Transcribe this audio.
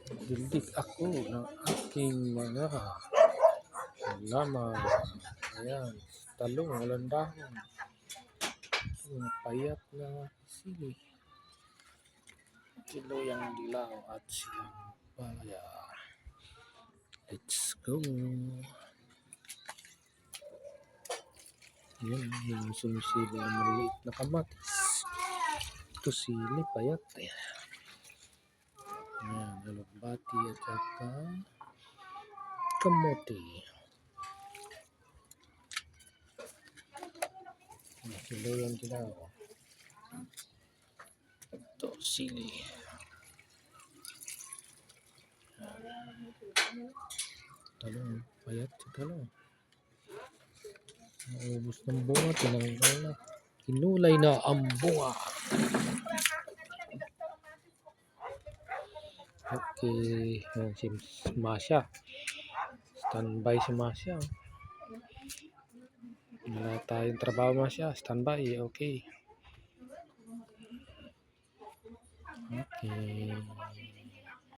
Dindig ako ng aking mga halaman. Ayan, talong, walang dahon. Yung payat na sili. Kiluyang dilaw at silang palaya. Let's go. Yan, yung sumisili ang maliit na kamatis. Ito sili, payat. Ayan, alugbati at saka kamote. Kiluyang dilaw. Ito sili. Talong, payat sa talong. Naubos ng bunga, tinanggal na. Kinulay na ang bunga. Okay, yan si Masya. Standby si Masya. Wala tayong trabaho, Masya. Standby, okay. Okay.